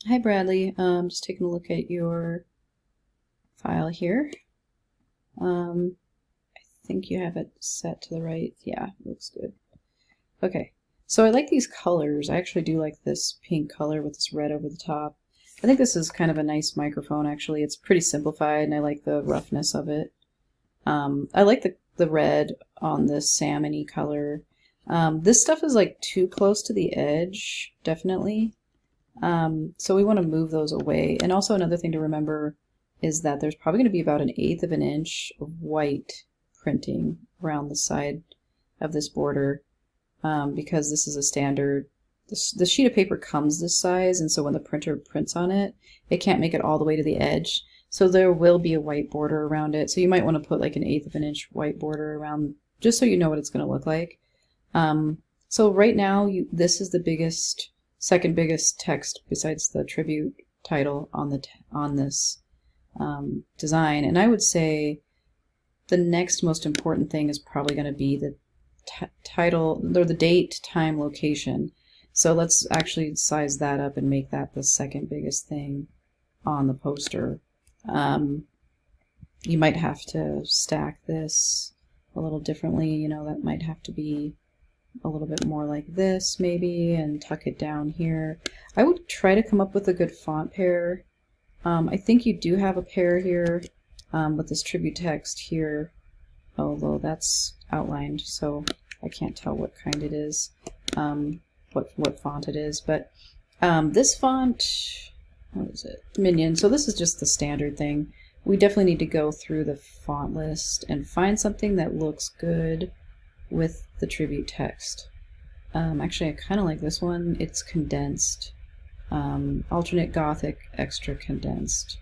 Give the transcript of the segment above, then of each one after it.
Hi Bradley, just taking a look at your file here. I think you have it set to the right. Yeah, looks good. Okay, so I like these colors. I actually do like this pink color with this red over the top. I think this is kind of a nice microphone actually. It's pretty simplified and I like the roughness of it. I like the red on this salmon-y color. This stuff is like too close to the edge, definitely. So we want to move those away. And also another thing to remember is that there's probably going to be about 1/8 of an inch of white printing around the side of this border because this is a standard. The sheet of paper comes this size, and so when the printer prints on it, it can't make it all the way to the edge. So there will be a white border around it. So you might want to put like 1/8 of an inch white border around just so you know what it's going to look like. So right now, this is the second biggest text besides the tribute title on this design, and I would say the next most important thing is probably going to be the title or the date, time, location. So let's actually size that up and make that the second biggest thing on the poster. You might have to stack this a little differently. You know, that might have to be a little bit more like this maybe, and tuck it down here. I would try to come up with a good font pair. I think you do have a pair here with this tribute text here, although that's outlined, so I can't tell what kind it is, what font it is. But this font, what is it? Minion. So this is just the standard thing. We definitely need to go through the font list and find something that looks good with the tribute text. Actually, I kind of like this one. It's condensed. Alternate Gothic extra condensed.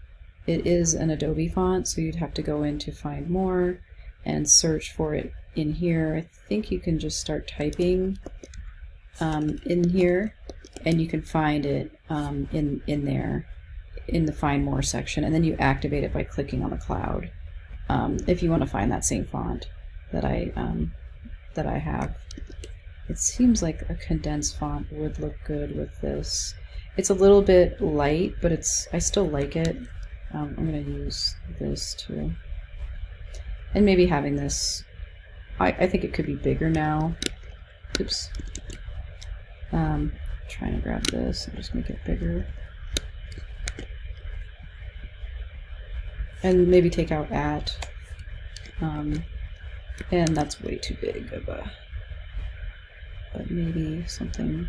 It is an Adobe font, so you'd have to go in to find more and search for it in here. I think you can just start typing in here, and you can find it in there in the Find More section, and then you activate it by clicking on the cloud if you want to find that same font that I have. It seems like a condensed font would look good with this. It's a little bit light, but I still like it. I'm going to use this too. And maybe having this, I think it could be bigger now. Oops. Trying to grab this and just make it bigger. And maybe take out at. And that's way too big of a, but maybe something,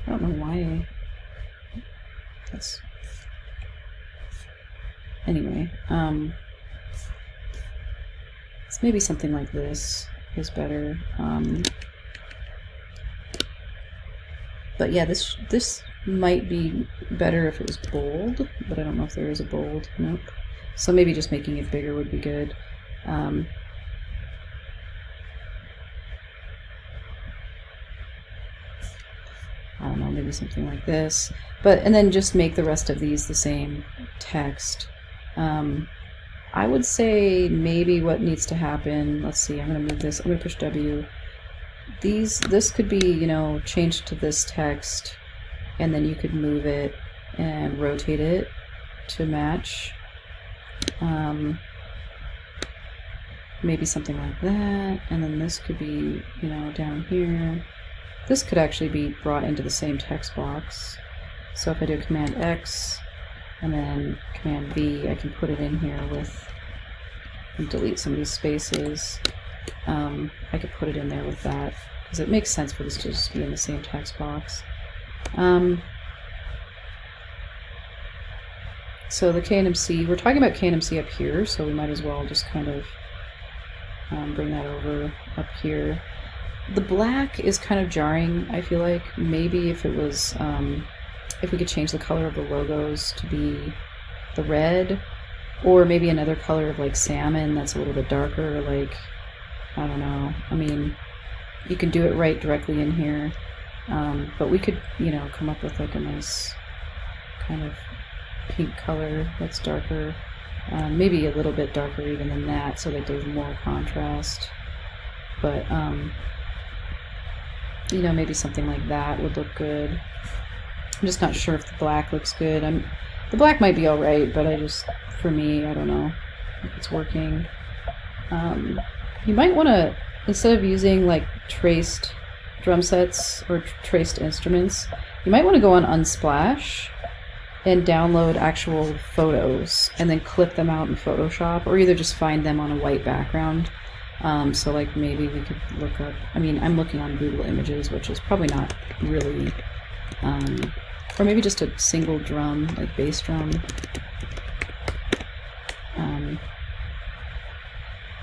I don't know why that's, anyway, it's maybe something like this is better. But yeah, this might be better if it was bold, but I don't know if there is a bold. Nope. So maybe just making it bigger would be good. I don't know, maybe something like this. And then just make the rest of these the same text. I would say maybe what needs to happen, let's see, I'm going to move this, I'm going to push W. This could be, you know, changed to this text, and then you could move it and rotate it to match. Maybe something like that, and then this could be, you know, down here. This could actually be brought into the same text box. So if I do Command X and then Command V, I can put it in here with, and delete some of these spaces. I could put it in there with that, because it makes sense for this to just be in the same text box. So the KNMC, we're talking about KNMC up here, so we might as well just kind of bring that over up here. The black is kind of jarring, I feel like. Maybe if it was, if we could change the color of the logos to be the red, or maybe another color of like salmon that's a little bit darker, like, I don't know. I mean, you can do it right directly in here, but we could, you know, come up with like a nice kind of pink color that's darker, maybe a little bit darker even than that, so that there's more contrast. But you know, maybe something like that would look good. I'm just not sure if the black looks good. The black might be alright, but for me, I don't know if it's working. You might want to, instead of using like traced drum sets or traced instruments, you might want to go on Unsplash and download actual photos and then clip them out in Photoshop, or either just find them on a white background. So like maybe we could look up, I mean, I'm looking on Google Images, which is probably not really, or maybe just a single drum, like bass drum.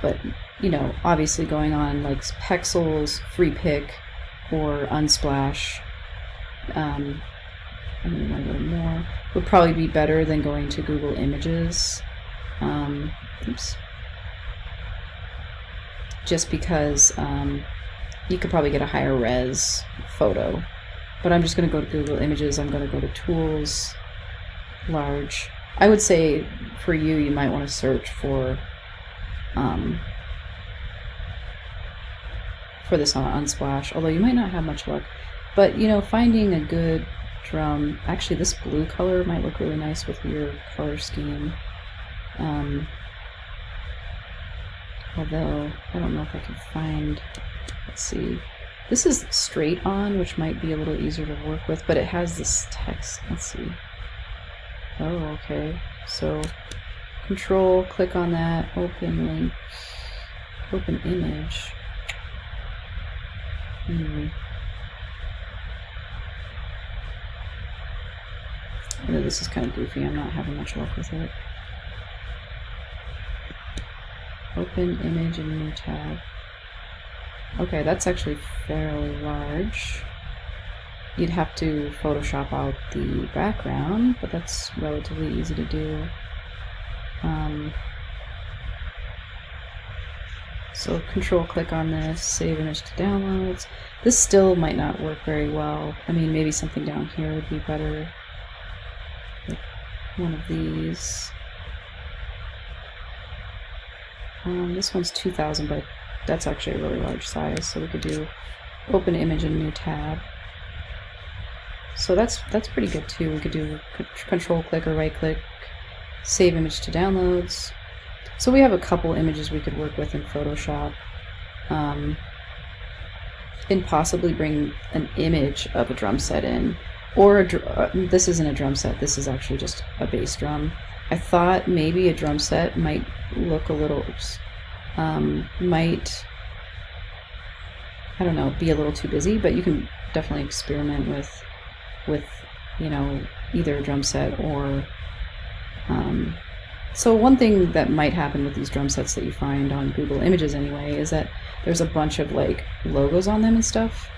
But, you know, obviously going on like Pexels, Freepik, or Unsplash, I'm going to want a little more, would probably be better than going to Google Images. Oops. Just because you could probably get a higher res photo. But I'm just going to go to Google Images. I'm going to go to Tools, Large. I would say for you might want to search for this on Unsplash, although you might not have much luck. But, you know, finding a good drum, actually this blue color might look really nice with your color scheme. Although, I don't know if I can find, let's see. This is straight on, which might be a little easier to work with, but it has this text. Let's see. Oh, okay. So, Control, click on that, open link, open image. I know this is kind of goofy, I'm not having much luck with it. Open image in new tab. Okay, that's actually fairly large. You'd have to Photoshop out the background, but that's relatively easy to do. So Control click on this, save image to downloads. This still might not work very well. I mean, maybe something down here would be better. Like one of these. This one's 2000, but that's actually a really large size, so we could do open image in new tab. So that's pretty good too. We could do Control click or right click, save image to downloads. So we have a couple images we could work with in Photoshop, and possibly bring an image of a drum set in, or this isn't a drum set. This is actually just a bass drum. I thought maybe a drum set might look a little, might, I don't know, be a little too busy, but you can definitely experiment with you know, either a drum set or, so one thing that might happen with these drum sets that you find on Google Images anyway is that there's a bunch of like logos on them and stuff.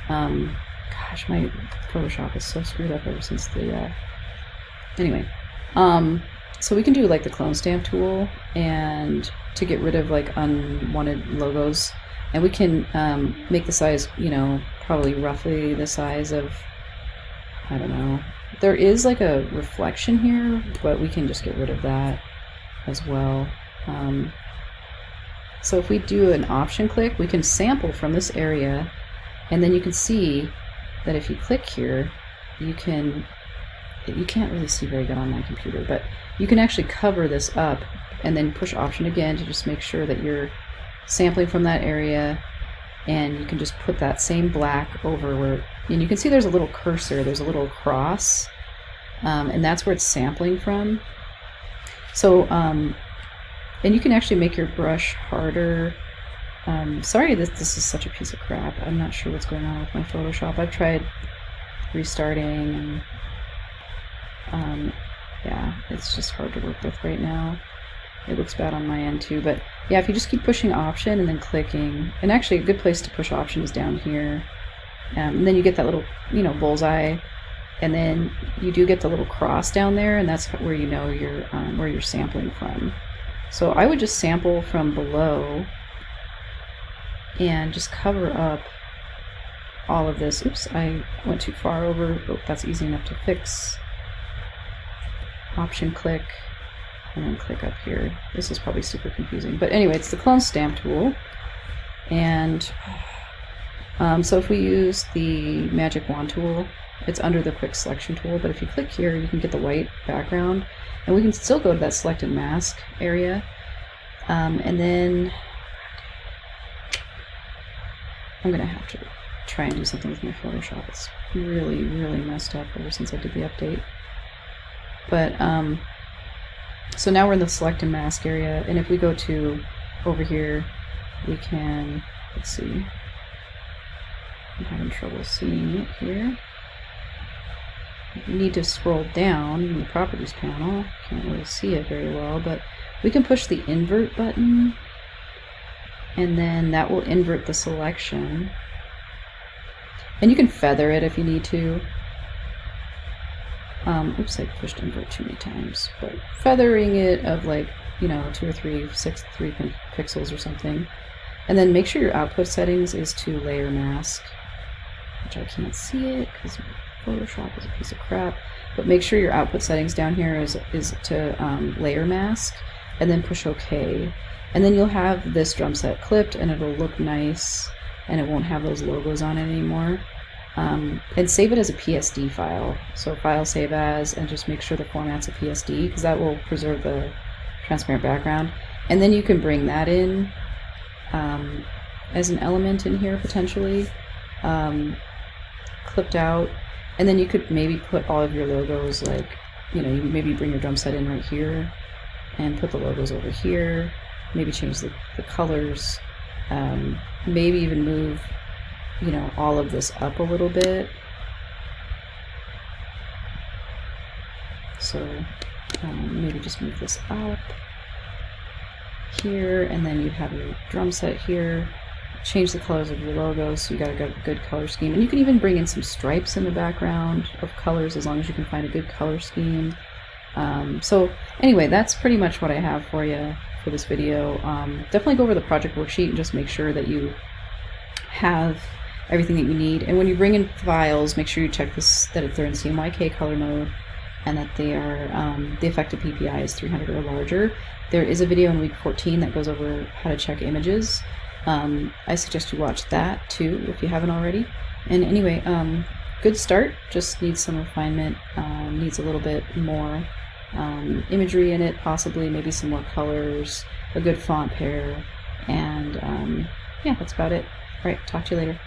Gosh, my Photoshop is so screwed up ever since the, anyway. So we can do like the clone stamp tool and to get rid of like unwanted logos, and we can make the size, you know, probably roughly the size of, I don't know. There is like a reflection here, but we can just get rid of that as well. So if we do an option click, we can sample from this area, and then you can see that if you click here, you can't really see very good on my computer, but you can actually cover this up and then push option again to just make sure that you're sampling from that area, and you can just put that same black over where, and you can see there's a little cursor, there's a little cross, and that's where it's sampling from. So, and you can actually make your brush harder. Sorry this is such a piece of crap. I'm not sure what's going on with my Photoshop. I've tried restarting, and yeah, it's just hard to work with right now. It looks bad on my end too, but yeah, if you just keep pushing option and then clicking, and actually a good place to push option is down here, and then you get that little, you know, bullseye, and then you do get the little cross down there, and that's where you know you're where you're sampling from. So I would just sample from below and just cover up all of this. Oops, I went too far over. Oh, that's easy enough to fix. Option click, and then click up here. This is probably super confusing, but anyway, it's the clone stamp tool. And so if we use the magic wand tool It's under the quick selection tool, but if you click here, you can get the white background, and we can still go to that select and mask area. And then I'm gonna have to try and do something with my Photoshop. It's really, really messed up ever since I did the update. But so now we're in the select and mask area, and if we go to over here, we can, let's see, I'm having trouble seeing it here. We need to scroll down in the properties panel. Can't really see it very well, but we can push the invert button, and then that will invert the selection. And you can feather it if you need to. Oops, I pushed invert too many times. But feathering it of like, you know, 2 or 3, 6, 3 pixels or something. And then make sure your output settings is to layer mask, which I can't see it because Photoshop is a piece of crap. But make sure your output settings down here is to layer mask, and then push OK. And then you'll have this drum set clipped, and it'll look nice, and it won't have those logos on it anymore. And save it as a PSD file. So file save as, and just make sure the format's a PSD, because that will preserve the transparent background. And then you can bring that in as an element in here potentially, clipped out. And then you could maybe put all of your logos, like, you know, you maybe bring your drum set in right here and put the logos over here. Maybe change the colors. Maybe even move, you know, all of this up a little bit. So maybe just move this up here, and then you have your drum set here. Change the colors of your logos so you got a good color scheme. And you can even bring in some stripes in the background of colors as long as you can find a good color scheme. So anyway, that's pretty much what I have for you for this video. Definitely go over the project worksheet and just make sure that you have everything that you need. And when you bring in files, make sure you check this, that they're in CMYK color mode, and that they are the effective PPI is 300 or larger. There is a video in week 14 that goes over how to check images. I suggest you watch that too if you haven't already. And anyway, good start, just needs some refinement, needs a little bit more imagery in it, possibly, maybe some more colors, a good font pair, and yeah, that's about it. All right, talk to you later.